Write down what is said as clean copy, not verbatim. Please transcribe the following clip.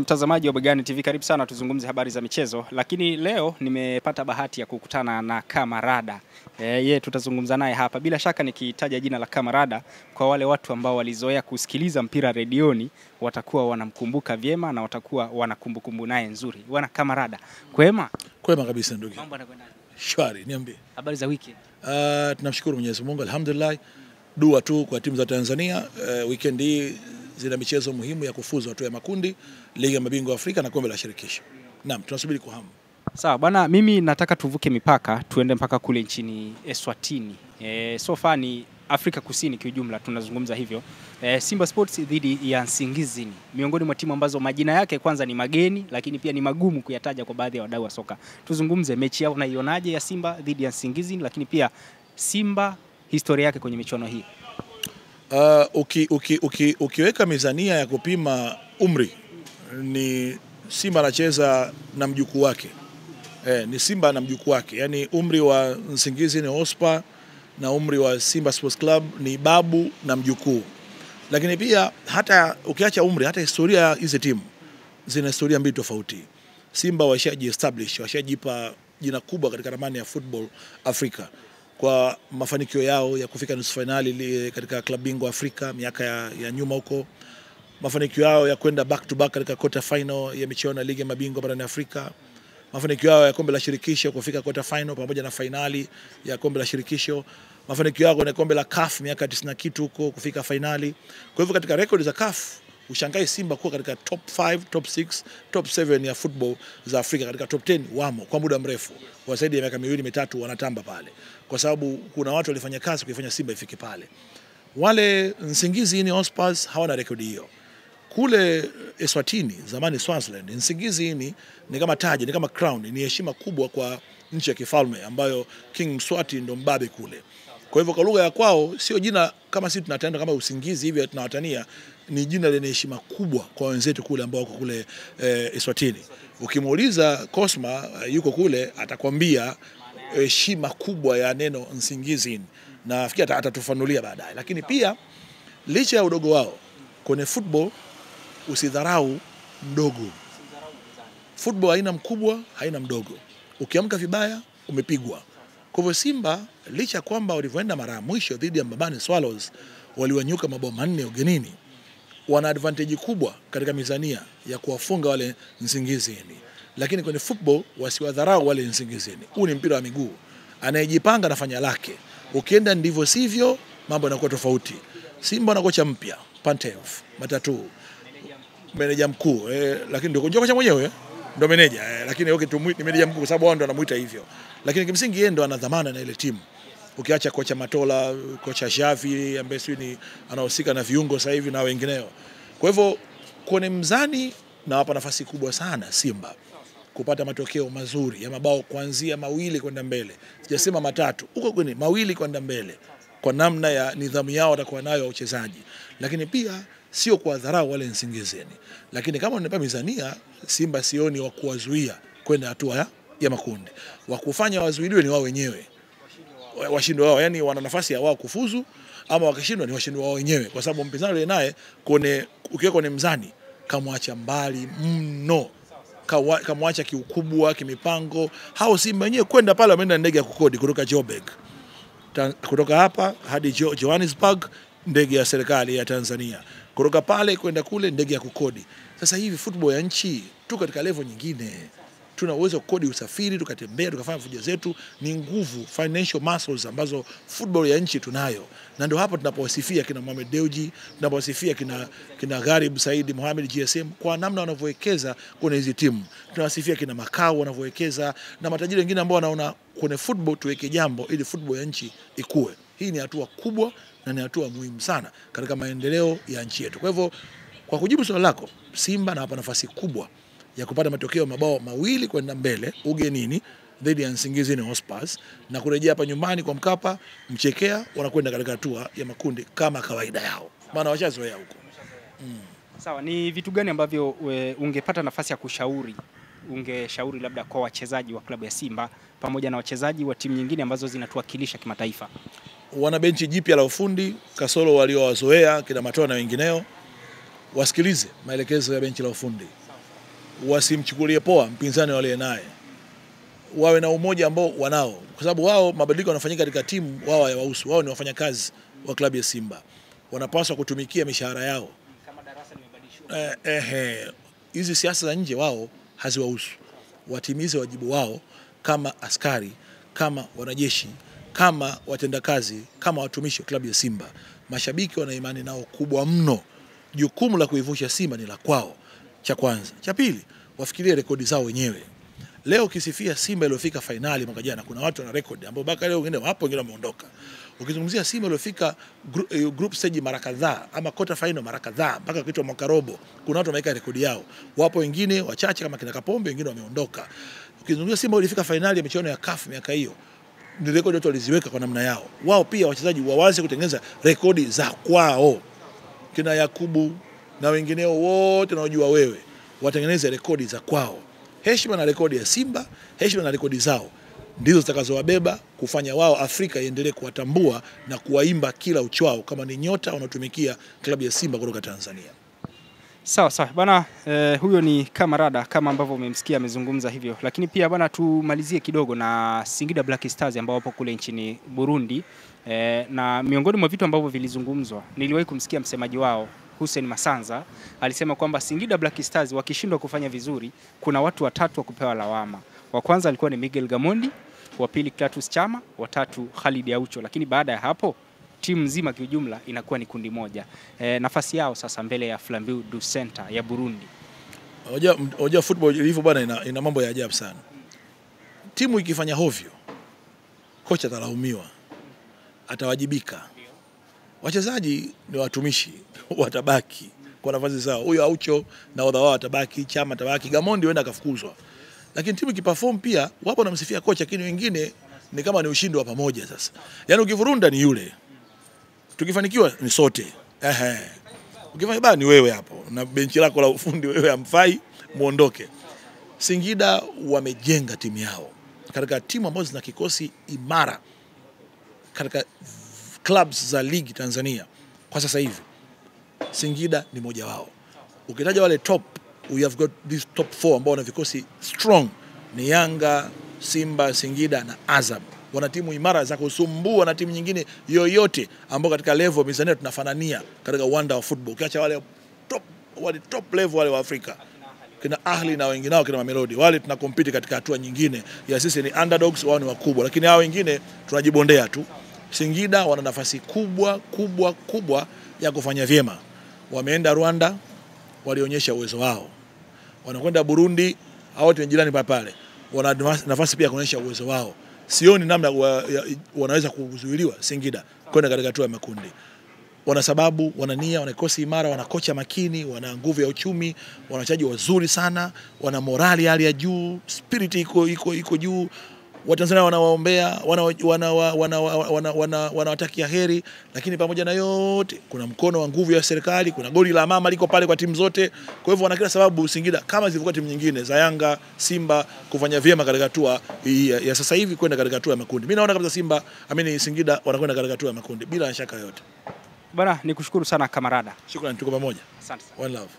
Mtazamaji wa Begani TV, karibu sana tuzungumze habari za michezo. Lakini leo nimepata bahati ya kukutana na Kamarada. Tutazungumza naye hapa. Bila shaka nikitaja jina la Kamarada, kwa wale watu ambao walizoea kusikiliza mpira redioni, watakuwa wanamkumbuka vyema na watakuwa wanakumbukumbu naye nzuri. Bwana Kamarada, kwema? Kwema kabisa ndugu. Mambo yanakwenda? Shwari, niambie. Habari za wiki? Tunamshukuru Mwenyezi Mungu, alhamdulillah. Dua tu kwa timu za Tanzania. Weekend hii zina michezo muhimu ya kufuzu hatua ya makundi, Ligi ya Mabingwa Afrika na Kombe la Shirikisho. Naam, tunasubiri kwa hamu. Sawa bwana, mimi nataka tuvuke mipaka, tuende mpaka kule nchini Eswatini. So far ni Afrika Kusini kiujumla tunazungumza hivyo. Simba Sports dhidi ya Nsingizini. Miongoni mwa timu ambazo majina yake kwanza ni mageni, lakini pia ni magumu kuyataja kwa baadhi ya wadau wa soka. Tuzungumze mechi yao unaionaje ya Simba dhidi ya Nsingizini, lakini pia Simba historia yake kwenye michuano hii. Ukiweka mizania ya kupima umri, ni Simba anacheza na mjukuu wake. Ni Simba na mjukuu wake. Yaani umri wa Nsingizini Hotspur na umri wa Simba Sports Club ni babu na mjukuu. Lakini pia hata ukiacha umri, hata historia hizi timu zina historia mbili tofauti. Simba washaji establish, washajipa jina kubwa katika ramani ya football Afrika kwa mafanikio yao ya kufika nusu finali katika klabu bingwa Afrika miaka ya nyuma huko, mafanikio yao ya kwenda back to back katika quarter final ya michuano ya Ligi ya Mabingwa barani Afrika, mafanikio yao ya Kombe la Shirikisho kufika quarter final pamoja na finali ya Kombe la Shirikisho, mafanikio yao kwenye Kombe la CAF miaka 90 kitu huko kufika finali. Kwa hivyo katika rekodi za CAF ushangai Simba kuwa katika top 5, top 6, top 7 ya football za Afrika, katika top 10 wamo kwa muda mrefu. Kwa zaidi ya miaka miwili mitatu wanatamba pale, kwa sababu kuna watu walifanya kazi kuifanya Simba ifike pale. Wale Nsingizini Hotspur hawana rekodi hiyo. Kule Eswatini, zamani Swaziland, Nsingizini ni kama taji, ni kama crown, ni heshima kubwa kwa nchi ya kifalme ambayo King Mswati ndo mbabe kule. Kwa hivyo kwa lugha ya kwao sio jina kama sisi tunatenda kama Usingizi hivi tunawatania, ni jina lenye heshima kubwa kwa wenzetu kule ambao wako kule Eswatini. Ukimuuliza Cosma yuko kule atakwambia heshima kubwa ya neno Nsingizini, na nafikiri atatufanulia baadaye. Lakini pia licha ya udogo wao kwenye football, usidharau mdogo. Football haina mkubwa, haina mdogo. Ukiamka vibaya umepigwa. Kwa hivyo Simba licha kwamba walivyoenda mara ya mwisho dhidi ya Mbabane Swallows waliwanyuka mabao 4 ugenini, wana advantage kubwa katika mizania ya kuwafunga wale Nsingizini. Lakini kwenye football wasiwadharau wale Nsingizini. Huu ni mpira wa miguu. Anayejipanga anafanya lake. Ukienda ndivyo sivyo, mambo yanakuwa tofauti. Simba na kocha mpya, Pantev, Matatu, meneja mkuu, lakini ndio kocha mwenyewe, ndio meneja, lakini ni meneja mkuu kwa sababu wao ndio wanamuita hivyo. Lakini kimsingi yeye ndio ana dhamana na ile timu. Ukiacha kocha Matola, kocha Xavi ambaye ni anahusika na viungo sasa hivi na wengineo. Kwa hivyo kwenye mzani na wapa nafasi kubwa sana Simba kupata matokeo mazuri ya mabao kuanzia 2 kwenda mbele. Sijasema 3, huko kwenye 2 kwenda mbele, kwa namna ya nidhamu yao watakuwa nayo ya uchezaji. Lakini pia sio kwa dharau wale Nsingizini. Lakini kama unanipa mizania, Simba sioni wa kuwazuia kwenda hatua ya makundi. Wa kufanya wazuiliwe ni wao wenyewe. Washindwe wao, yani wana nafasi ya wao kufuzu, ama wakishindwa ni washindwe wao wenyewe, kwa sababu mpinzani naye ukiwa kwenye mzani kamwacha mbali mno, kamwacha kiukubwa, kimipango. Hao Simba wenyewe kwenda pale wameenda ndege ya kukodi kutoka Joburg. Kutoka hapa hadi Johannesburg ndege ya serikali ya Tanzania. Kutoka pale kwenda kule ndege ya kukodi. Sasa hivi football ya nchi tu katika level nyingine. Tuna uwezo kukodi usafiri, tukatembea, tukafanya fujo zetu, ni nguvu, financial muscles ambazo football ya nchi tunayo. Na ndio hapo tunapowasifia kina Mohamed Dewji, tunapowasifia kina Gharib Said Mohamed GSM kwa namna wanavyowekeza kwenye hizi timu. Tunawasifia kina Makao wanavyowekeza na matajiri wengine ambao wanaona kwenye football tuweke jambo ili football ya nchi ikue. Hii ni hatua kubwa na ni hatua muhimu sana katika maendeleo ya nchi yetu. Kwa hivyo kwa kujibu swali lako, Simba na hapa nafasi kubwa ya kupata matokeo mabao 2 kwenda mbele ugenini dhidi ya Nsingizini Hotspur na kurejea hapa nyumbani kwa Mkapa mchekea, wanakwenda katika hatua ya makundi kama kawaida yao, maana washazoea huko. Sawa, ni vitu gani ambavyo ungepata nafasi ya ungeshauri labda kwa wachezaji wa klabu ya Simba pamoja na wachezaji wa timu nyingine ambazo zinatuwakilisha kimataifa? Wana benchi jipya la ufundi, kasoro waliowazoea kina Matola na wengineo. wasikilize maelekezo ya benchi la ufundi, wasimchukulie poa mpinzani wale naye, wawe na umoja ambao wanao, kwa sababu wao mabadiliko yanafanyika katika timu, wao hayawahusu. Wao ni wafanyakazi wa klabu ya Simba, wanapaswa kutumikia mishahara yao. Kama darasa limebadilishwa. Hizi siasa za nje wao haziwahusu. Watimize wajibu wao kama askari, kama wanajeshi, kama watendakazi, kama watumishi wa klabu ya Simba. Mashabiki wana imani nao kubwa mno. Jukumu la kuivusha Simba ni la kwao, cha kwanza. Cha pili, wafikirie rekodi zao wenyewe. Leo kisifia Simba iliyofika finali mwaka jana, kuna watu wana rekodi ambao mpaka leo wengine wapo, wengine wameondoka. Ukizungumzia Simba iliyofika group stage mara kadhaa ama quarter final mara kadhaa mpaka kitu mwaka robo, kuna watu wameweka rekodi yao. Wapo wengine wachache kama kina Kapombe, wengine wameondoka. Ukizungumzia Simba ilifika finali ya michuano ya CAF miaka hiyo, ni rekodi watu waliziweka kwa namna yao. Wao pia wachezaji wawaze kutengeneza rekodi za kwao. Kina Yakubu na wengineo wote unaojua wewe, watengeneze rekodi za kwao. Heshima na rekodi ya Simba, heshima na rekodi zao ndizo zitakazowabeba kufanya wao Afrika iendelee kuwatambua na kuwaimba kila uchao kama ni nyota wanaotumikia klabu ya Simba kutoka Tanzania. Sawa sawa bana, huyo ni Kamarada kama ambavyo umemsikia amezungumza hivyo. Lakini pia bana, tumalizie kidogo na Singida Black Stars ambao wapo kule nchini Burundi. Na miongoni mwa vitu ambavyo vilizungumzwa, niliwahi kumsikia msemaji wao Hussein Masanza alisema kwamba Singida Black Stars wakishindwa kufanya vizuri, kuna watu watatu wa kupewa lawama. Wa kwanza alikuwa ni Miguel Gamondi, wa pili Clatous Chama, wa tatu Khalid Aucho. Lakini baada ya hapo timu nzima kiujumla inakuwa ni kundi moja. Nafasi yao sasa mbele ya Flambeau du Center ya Burundi. Hoja football ilivyo bwana, ina mambo ya ajabu sana. Timu ikifanya hovyo, kocha atalaumiwa, atawajibika. Wachezaji ni watumishi, watabaki kwa nafasi zao. Huyo Aucho na Odha wao atabaki, Chama atabaki, Gamondi wenda akafukuzwa. Lakini timu ikiperform pia wapo wanamsifia kocha, lakini wengine ni kama ni ushindi wa pamoja sasa. Yaani ukivurunda ni yule, tukifanikiwa ni sote. Ukifanya baya ni wewe hapo na benchi lako la ufundi, wewe amfai, muondoke. Singida wamejenga timu yao katika timu ambazo zina kikosi imara katika clubs za ligi Tanzania kwa sasa hivi. Singida ni moja wao. Ukitaja wale top, we have got these top 4 ambao wana vikosi strong, ni Yanga, Simba, Singida na Azam. Wana timu imara za kusumbua na timu nyingine yoyote ambao katika level mizania tunafanania katika uwanda wa football. Ukiacha wale top level wale wa Afrika, kina Ahli na wengineo, kina Mamelodi, wale tunakompiti katika hatua nyingine ya sisi ni underdogs, wao ni wakubwa, lakini hao wengine tunajibondea tu. Singida wana nafasi kubwa ya kufanya vyema. Wameenda Rwanda, walionyesha uwezo wao. Wanakwenda Burundi, hao wote jirani pale. Wana nafasi pia kuonyesha uwezo wao. Sioni namna wanaweza kuzuiliwa Singida kwenda katika hatua ya makundi. Wana sababu, wana nia, wana kikosi imara, wana kocha makini, wana nguvu ya uchumi, wana wachezaji wazuri sana, wana morali hali ya juu, spirit iko juu. Watanzania wanawaombea, wanawatakia heri, lakini pamoja na yote kuna mkono wa nguvu ya serikali, kuna goli la mama liko pale kwa timu zote. Kwa hivyo wana kila sababu Singida kama zilivyokuwa timu nyingine za Yanga, Simba kufanya vyema katika hatua ya sasa hivi kwenda katika hatua ya makundi. Mimi naona kabisa Singida wanakwenda katika hatua ya makundi bila shaka yote. Bana, nikushukuru sana Kamarada. Shukrani, tuko pamoja. Asante sana. One love.